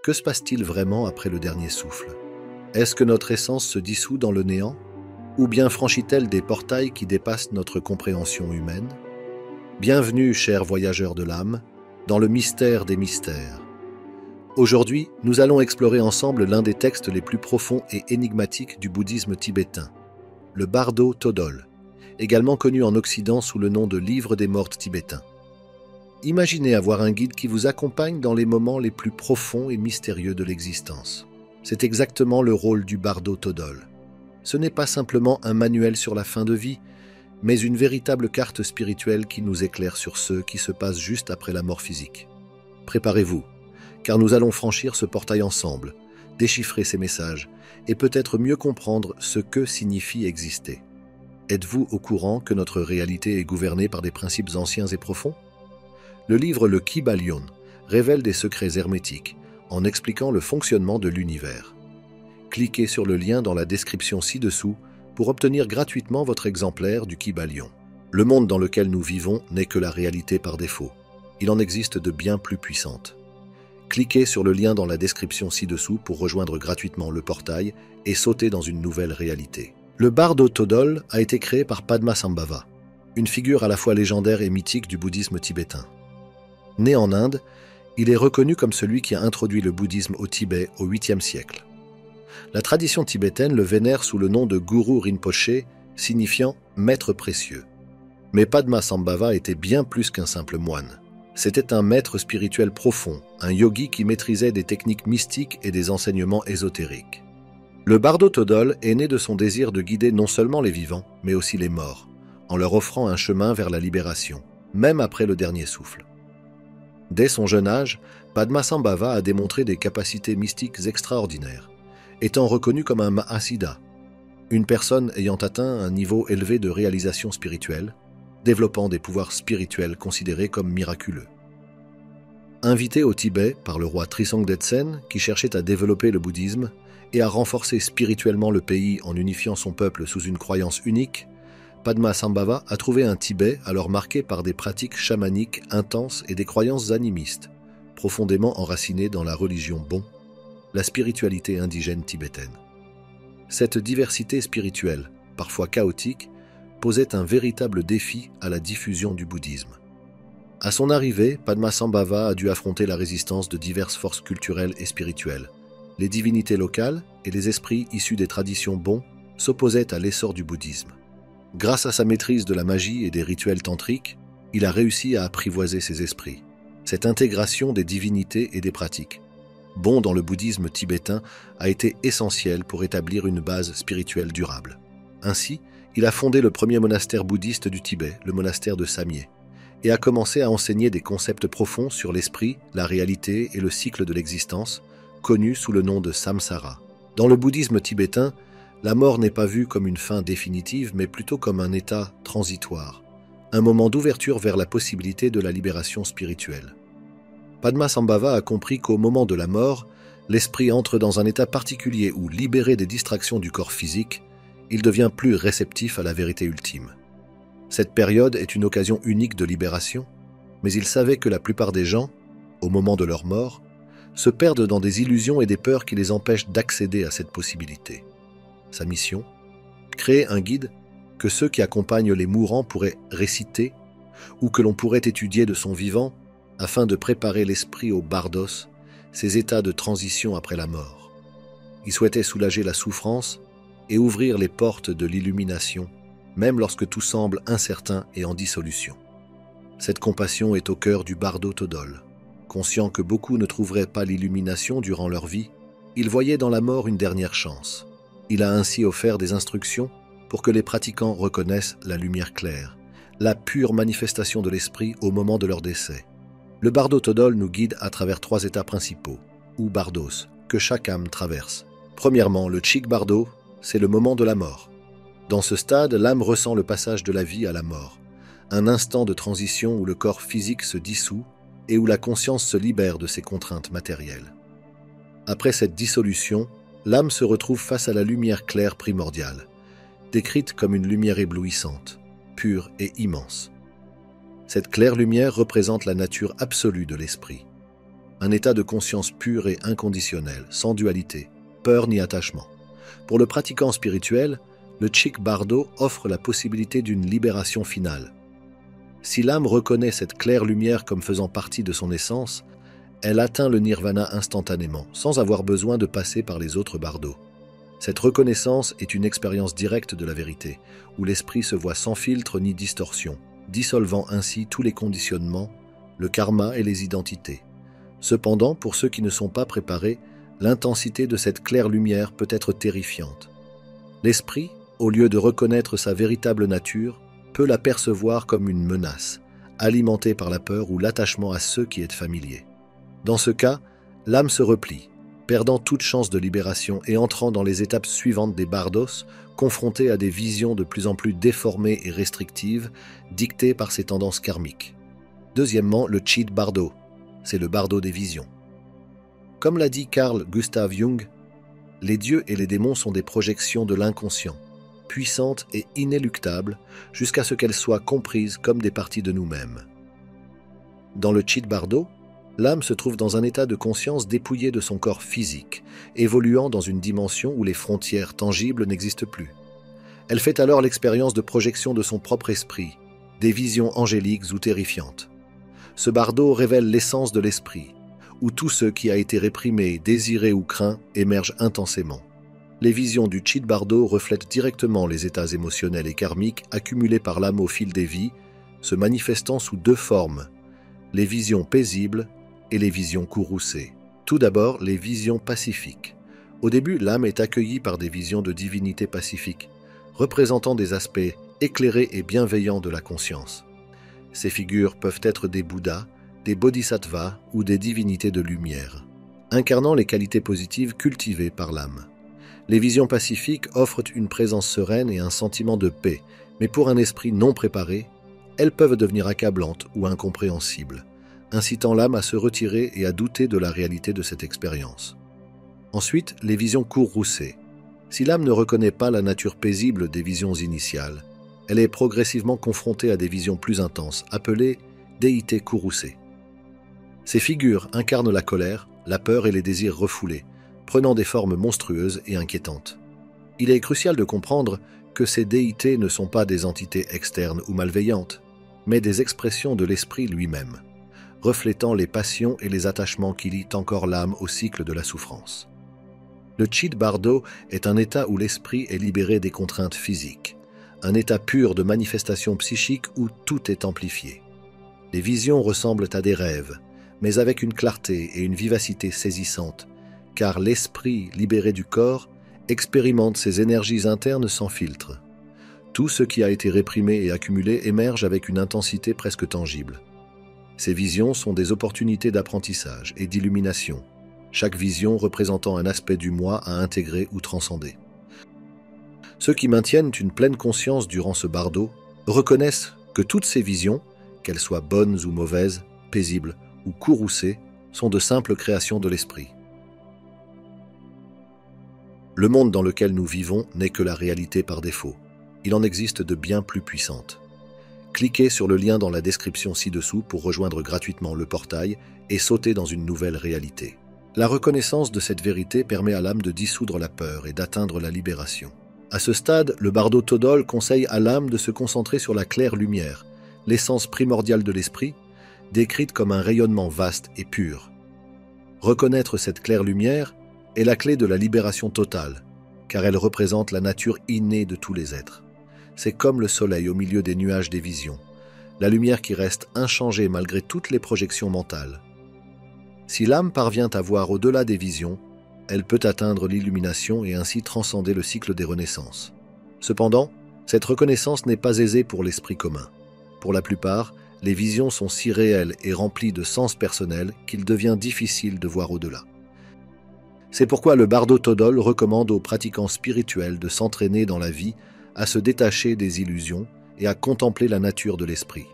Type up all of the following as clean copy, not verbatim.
Que se passe-t-il vraiment après le dernier souffle? Est-ce que notre essence se dissout dans le néant? Ou bien franchit-elle des portails qui dépassent notre compréhension humaine? Bienvenue, chers voyageurs de l'âme, dans le mystère des mystères. Aujourd'hui, nous allons explorer ensemble l'un des textes les plus profonds et énigmatiques du bouddhisme tibétain, le Bardo Thodol, également connu en Occident sous le nom de Livre des morts tibétains. Imaginez avoir un guide qui vous accompagne dans les moments les plus profonds et mystérieux de l'existence. C'est exactement le rôle du Bardo Thodol. Ce n'est pas simplement un manuel sur la fin de vie, mais une véritable carte spirituelle qui nous éclaire sur ce qui se passe juste après la mort physique. Préparez-vous, car nous allons franchir ce portail ensemble, déchiffrer ces messages et peut-être mieux comprendre ce que signifie exister. Êtes-vous au courant que notre réalité est gouvernée par des principes anciens et profonds? Le livre Le Kybalion révèle des secrets hermétiques en expliquant le fonctionnement de l'univers. Cliquez sur le lien dans la description ci-dessous pour obtenir gratuitement votre exemplaire du Kybalion. Le monde dans lequel nous vivons n'est que la réalité par défaut. Il en existe de bien plus puissantes. Cliquez sur le lien dans la description ci-dessous pour rejoindre gratuitement le portail et sauter dans une nouvelle réalité. Le Bardo Thodol a été créé par Padmasambhava, une figure à la fois légendaire et mythique du bouddhisme tibétain. Né en Inde, il est reconnu comme celui qui a introduit le bouddhisme au Tibet au 8e siècle. La tradition tibétaine le vénère sous le nom de Guru Rinpoché, signifiant « maître précieux ». Mais Padmasambhava était bien plus qu'un simple moine. C'était un maître spirituel profond, un yogi qui maîtrisait des techniques mystiques et des enseignements ésotériques. Le Bardo Thodol est né de son désir de guider non seulement les vivants, mais aussi les morts, en leur offrant un chemin vers la libération, même après le dernier souffle. Dès son jeune âge, Padmasambhava a démontré des capacités mystiques extraordinaires, étant reconnu comme un Mahasiddha, une personne ayant atteint un niveau élevé de réalisation spirituelle, développant des pouvoirs spirituels considérés comme miraculeux. Invité au Tibet par le roi Trisong Detsen, qui cherchait à développer le bouddhisme et à renforcer spirituellement le pays en unifiant son peuple sous une croyance unique, Padmasambhava a trouvé un Tibet alors marqué par des pratiques chamaniques intenses et des croyances animistes, profondément enracinées dans la religion Bon, la spiritualité indigène tibétaine. Cette diversité spirituelle, parfois chaotique, posait un véritable défi à la diffusion du bouddhisme. À son arrivée, Padmasambhava a dû affronter la résistance de diverses forces culturelles et spirituelles. Les divinités locales et les esprits issus des traditions Bon s'opposaient à l'essor du bouddhisme. Grâce à sa maîtrise de la magie et des rituels tantriques, il a réussi à apprivoiser ses esprits. Cette intégration des divinités et des pratiques, Bon dans le bouddhisme tibétain, a été essentielle pour établir une base spirituelle durable. Ainsi, il a fondé le premier monastère bouddhiste du Tibet, le monastère de Samye, et a commencé à enseigner des concepts profonds sur l'esprit, la réalité et le cycle de l'existence, connus sous le nom de samsara. Dans le bouddhisme tibétain, la mort n'est pas vue comme une fin définitive, mais plutôt comme un état transitoire, un moment d'ouverture vers la possibilité de la libération spirituelle. Padmasambhava a compris qu'au moment de la mort, l'esprit entre dans un état particulier où, libéré des distractions du corps physique, il devient plus réceptif à la vérité ultime. Cette période est une occasion unique de libération, mais il savait que la plupart des gens, au moment de leur mort, se perdent dans des illusions et des peurs qui les empêchent d'accéder à cette possibilité. Sa mission, créer un guide que ceux qui accompagnent les mourants pourraient réciter ou que l'on pourrait étudier de son vivant afin de préparer l'esprit au bardos, ces états de transition après la mort. Il souhaitait soulager la souffrance et ouvrir les portes de l'illumination, même lorsque tout semble incertain et en dissolution. Cette compassion est au cœur du Bardo Thodol. Conscient que beaucoup ne trouveraient pas l'illumination durant leur vie, il voyait dans la mort une dernière chance. Il a ainsi offert des instructions pour que les pratiquants reconnaissent la lumière claire, la pure manifestation de l'esprit au moment de leur décès. Le Bardo Thodol nous guide à travers 3 états principaux, ou bardos, que chaque âme traverse. Premièrement, le Chik Bardo, c'est le moment de la mort. Dans ce stade, l'âme ressent le passage de la vie à la mort, un instant de transition où le corps physique se dissout et où la conscience se libère de ses contraintes matérielles. Après cette dissolution, l'âme se retrouve face à la lumière claire primordiale, décrite comme une lumière éblouissante, pure et immense. Cette claire lumière représente la nature absolue de l'esprit. un état de conscience pur et inconditionnel, sans dualité, peur ni attachement. Pour le pratiquant spirituel, le Chik Bardo offre la possibilité d'une libération finale. Si l'âme reconnaît cette claire lumière comme faisant partie de son essence, elle atteint le nirvana instantanément, sans avoir besoin de passer par les autres bardos. Cette reconnaissance est une expérience directe de la vérité, où l'esprit se voit sans filtre ni distorsion, dissolvant ainsi tous les conditionnements, le karma et les identités. Cependant, pour ceux qui ne sont pas préparés, l'intensité de cette claire lumière peut être terrifiante. L'esprit, au lieu de reconnaître sa véritable nature, peut la percevoir comme une menace, alimentée par la peur ou l'attachement à ceux qui est familier. Dans ce cas, l'âme se replie, perdant toute chance de libération et entrant dans les étapes suivantes des bardos, confrontée à des visions de plus en plus déformées et restrictives, dictées par ses tendances karmiques. Deuxièmement, le Chit Bardo, c'est le bardo des visions. Comme l'a dit Carl Gustav Jung, les dieux et les démons sont des projections de l'inconscient, puissantes et inéluctables, jusqu'à ce qu'elles soient comprises comme des parties de nous-mêmes. Dans le Chit Bardo, l'âme se trouve dans un état de conscience dépouillé de son corps physique, évoluant dans une dimension où les frontières tangibles n'existent plus. Elle fait alors l'expérience de projection de son propre esprit, des visions angéliques ou terrifiantes. Ce bardo révèle l'essence de l'esprit, où tout ce qui a été réprimé, désiré ou craint émerge intensément. Les visions du Chit Bardo reflètent directement les états émotionnels et karmiques accumulés par l'âme au fil des vies, se manifestant sous deux formes, les visions paisibles et les visions courroucées. Tout d'abord, les visions pacifiques. Au début, l'âme est accueillie par des visions de divinités pacifiques, représentant des aspects éclairés et bienveillants de la conscience. Ces figures peuvent être des Bouddhas, des Bodhisattvas ou des divinités de lumière, incarnant les qualités positives cultivées par l'âme. Les visions pacifiques offrent une présence sereine et un sentiment de paix, mais pour un esprit non préparé, elles peuvent devenir accablantes ou incompréhensibles, incitant l'âme à se retirer et à douter de la réalité de cette expérience. Ensuite, les visions courroucées. Si l'âme ne reconnaît pas la nature paisible des visions initiales, elle est progressivement confrontée à des visions plus intenses, appelées déités courroucées. Ces figures incarnent la colère, la peur et les désirs refoulés, prenant des formes monstrueuses et inquiétantes. Il est crucial de comprendre que ces déités ne sont pas des entités externes ou malveillantes, mais des expressions de l'esprit lui-même, reflétant les passions et les attachements qui lient encore l'âme au cycle de la souffrance. Le Chit Bardo est un état où l'esprit est libéré des contraintes physiques, un état pur de manifestation psychique où tout est amplifié. Les visions ressemblent à des rêves, mais avec une clarté et une vivacité saisissantes, car l'esprit libéré du corps expérimente ses énergies internes sans filtre. Tout ce qui a été réprimé et accumulé émerge avec une intensité presque tangible. Ces visions sont des opportunités d'apprentissage et d'illumination, chaque vision représentant un aspect du moi à intégrer ou transcender. Ceux qui maintiennent une pleine conscience durant ce bardo reconnaissent que toutes ces visions, qu'elles soient bonnes ou mauvaises, paisibles ou courroucées, sont de simples créations de l'esprit. Le monde dans lequel nous vivons n'est que la réalité par défaut. Il en existe de bien plus puissantes. Cliquez sur le lien dans la description ci-dessous pour rejoindre gratuitement le portail et sauter dans une nouvelle réalité. La reconnaissance de cette vérité permet à l'âme de dissoudre la peur et d'atteindre la libération. À ce stade, le bardo Todol conseille à l'âme de se concentrer sur la claire lumière, l'essence primordiale de l'esprit, décrite comme un rayonnement vaste et pur. Reconnaître cette claire lumière est la clé de la libération totale, car elle représente la nature innée de tous les êtres. C'est comme le soleil au milieu des nuages des visions, la lumière qui reste inchangée malgré toutes les projections mentales. Si l'âme parvient à voir au-delà des visions, elle peut atteindre l'illumination et ainsi transcender le cycle des renaissances. Cependant, cette reconnaissance n'est pas aisée pour l'esprit commun. Pour la plupart, les visions sont si réelles et remplies de sens personnels qu'il devient difficile de voir au-delà. C'est pourquoi le bardo Todol recommande aux pratiquants spirituels de s'entraîner dans la vie à se détacher des illusions et à contempler la nature de l'esprit.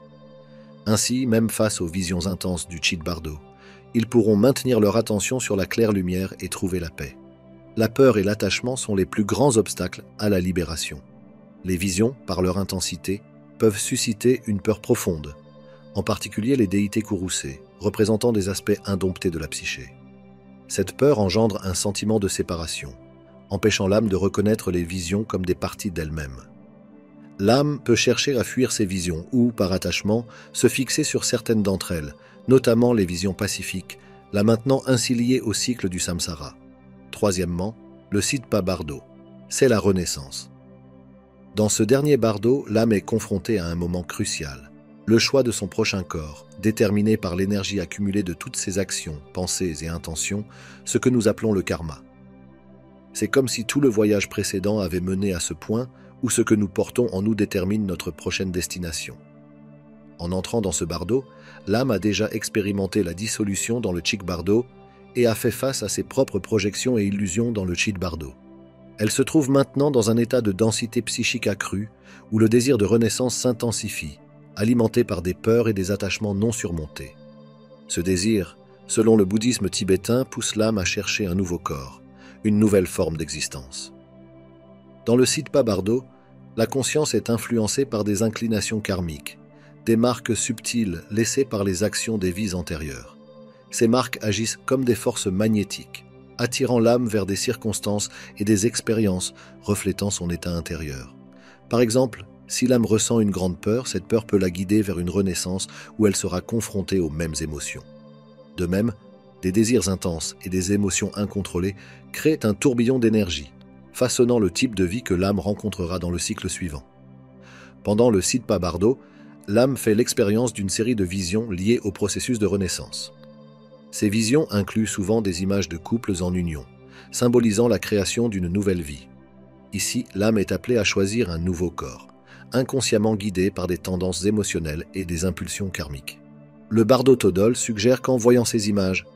Ainsi, même face aux visions intenses du Chit Bardo, ils pourront maintenir leur attention sur la claire lumière et trouver la paix. La peur et l'attachement sont les plus grands obstacles à la libération. Les visions, par leur intensité, peuvent susciter une peur profonde, en particulier les déités courroucées, représentant des aspects indomptés de la psyché. Cette peur engendre un sentiment de séparation, empêchant l'âme de reconnaître les visions comme des parties d'elle-même. L'âme peut chercher à fuir ces visions ou, par attachement, se fixer sur certaines d'entre elles, notamment les visions pacifiques, la maintenant ainsi liée au cycle du samsara. Troisièmement, le Siddha Bardo, c'est la renaissance. Dans ce dernier bardo, l'âme est confrontée à un moment crucial, le choix de son prochain corps, déterminé par l'énergie accumulée de toutes ses actions, pensées et intentions, ce que nous appelons le karma. C'est comme si tout le voyage précédent avait mené à ce point où ce que nous portons en nous détermine notre prochaine destination. En entrant dans ce bardo, l'âme a déjà expérimenté la dissolution dans le Chik Bardo et a fait face à ses propres projections et illusions dans le Chit Bardo. Elle se trouve maintenant dans un état de densité psychique accrue où le désir de renaissance s'intensifie, alimenté par des peurs et des attachements non surmontés. Ce désir, selon le bouddhisme tibétain, pousse l'âme à chercher un nouveau corps, une nouvelle forme d'existence. Dans le Siddha Bardo, la conscience est influencée par des inclinations karmiques, des marques subtiles laissées par les actions des vies antérieures. Ces marques agissent comme des forces magnétiques, attirant l'âme vers des circonstances et des expériences reflétant son état intérieur. Par exemple, si l'âme ressent une grande peur, cette peur peut la guider vers une renaissance où elle sera confrontée aux mêmes émotions. De même, des désirs intenses et des émotions incontrôlées créent un tourbillon d'énergie, façonnant le type de vie que l'âme rencontrera dans le cycle suivant. Pendant le Siddha Bardo, l'âme fait l'expérience d'une série de visions liées au processus de renaissance. Ces visions incluent souvent des images de couples en union, symbolisant la création d'une nouvelle vie. Ici, l'âme est appelée à choisir un nouveau corps, inconsciemment guidée par des tendances émotionnelles et des impulsions karmiques. Le Bardo Todol suggère qu'en voyant ces images,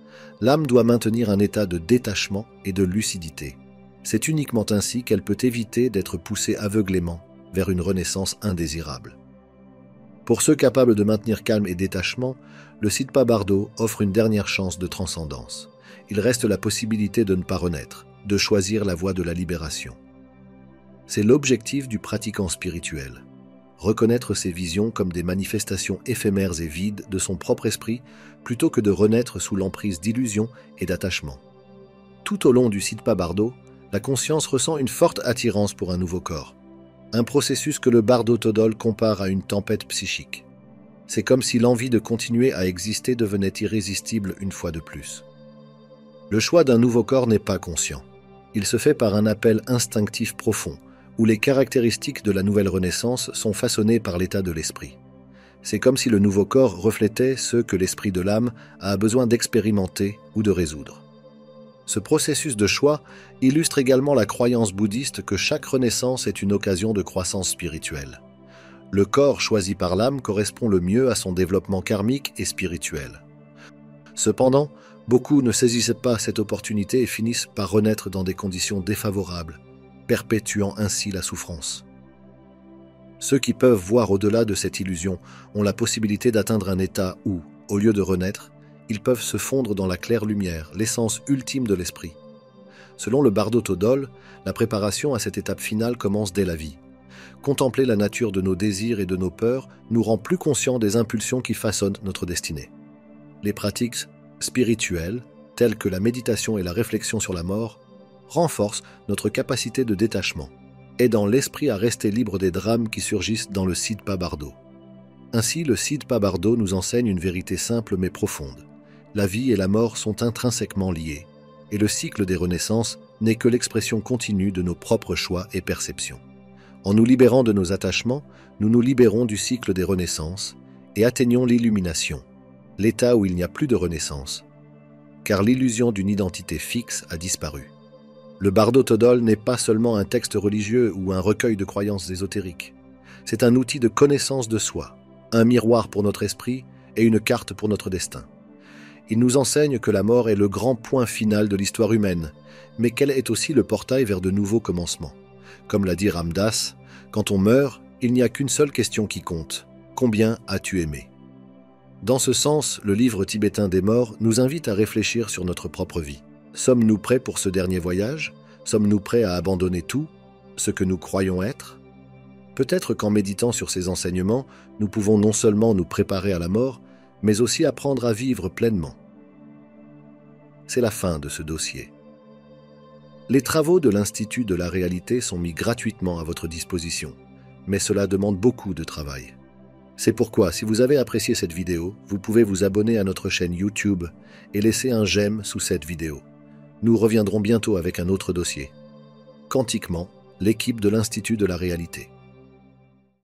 l'âme doit maintenir un état de détachement et de lucidité. C'est uniquement ainsi qu'elle peut éviter d'être poussée aveuglément vers une renaissance indésirable. Pour ceux capables de maintenir calme et détachement, le Siddha Bardo offre une dernière chance de transcendance. Il reste la possibilité de ne pas renaître, de choisir la voie de la libération. C'est l'objectif du pratiquant spirituel. Reconnaître ses visions comme des manifestations éphémères et vides de son propre esprit, plutôt que de renaître sous l'emprise d'illusions et d'attachements. Tout au long du Siddha Bardo, la conscience ressent une forte attirance pour un nouveau corps. Un processus que le Bardo Todol compare à une tempête psychique. C'est comme si l'envie de continuer à exister devenait irrésistible une fois de plus. Le choix d'un nouveau corps n'est pas conscient. Il se fait par un appel instinctif profond, où les caractéristiques de la nouvelle renaissance sont façonnées par l'état de l'esprit. C'est comme si le nouveau corps reflétait ce que l'esprit de l'âme a besoin d'expérimenter ou de résoudre. Ce processus de choix illustre également la croyance bouddhiste que chaque renaissance est une occasion de croissance spirituelle. Le corps choisi par l'âme correspond le mieux à son développement karmique et spirituel. Cependant, beaucoup ne saisissent pas cette opportunité et finissent par renaître dans des conditions défavorables, perpétuant ainsi la souffrance. Ceux qui peuvent voir au-delà de cette illusion ont la possibilité d'atteindre un état où, au lieu de renaître, ils peuvent se fondre dans la claire lumière, l'essence ultime de l'esprit. Selon le Bardo Todol, la préparation à cette étape finale commence dès la vie. Contempler la nature de nos désirs et de nos peurs nous rend plus conscients des impulsions qui façonnent notre destinée. Les pratiques spirituelles, telles que la méditation et la réflexion sur la mort, renforcent notre capacité de détachement, aidant l'esprit à rester libre des drames qui surgissent dans le Siddha Bardo. Ainsi, le Siddha Bardo nous enseigne une vérité simple mais profonde. La vie et la mort sont intrinsèquement liées, et le cycle des renaissances n'est que l'expression continue de nos propres choix et perceptions. En nous libérant de nos attachements, nous nous libérons du cycle des renaissances et atteignons l'illumination, l'état où il n'y a plus de renaissance, car l'illusion d'une identité fixe a disparu. Le Bardo Todol n'est pas seulement un texte religieux ou un recueil de croyances ésotériques. C'est un outil de connaissance de soi, un miroir pour notre esprit et une carte pour notre destin. Il nous enseigne que la mort est le grand point final de l'histoire humaine, mais qu'elle est aussi le portail vers de nouveaux commencements. Comme l'a dit Ram Dass, quand on meurt, il n'y a qu'une seule question qui compte. Combien as-tu aimé ? Dans ce sens, le livre tibétain des morts nous invite à réfléchir sur notre propre vie. Sommes-nous prêts pour ce dernier voyage ? Sommes-nous prêts à abandonner tout, ce que nous croyons être ? Peut-être qu'en méditant sur ces enseignements, nous pouvons non seulement nous préparer à la mort, mais aussi apprendre à vivre pleinement. C'est la fin de ce dossier. Les travaux de l'Institut de la réalité sont mis gratuitement à votre disposition, mais cela demande beaucoup de travail. C'est pourquoi, si vous avez apprécié cette vidéo, vous pouvez vous abonner à notre chaîne YouTube et laisser un j'aime sous cette vidéo. Nous reviendrons bientôt avec un autre dossier. Quantiquement, l'équipe de l'Institut de la réalité.